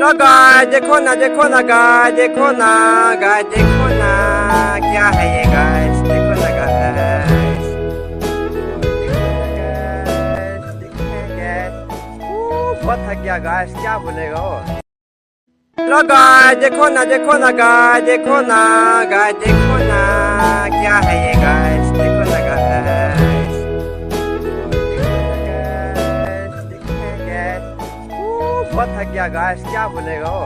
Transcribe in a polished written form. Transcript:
लो guys देखो ना guys देखो ना गाइस देखो ना क्या है ये गाइस देखो ना गाइस बहुत थक गया गाइस क्या बोलेगा वो। लो गाइस देखो ना गाइस देखो ना गाइस देखो ना क्या है ये गाइस देखो ना गाइस बहुत थक गया गाइस क्या बोलेगा वो।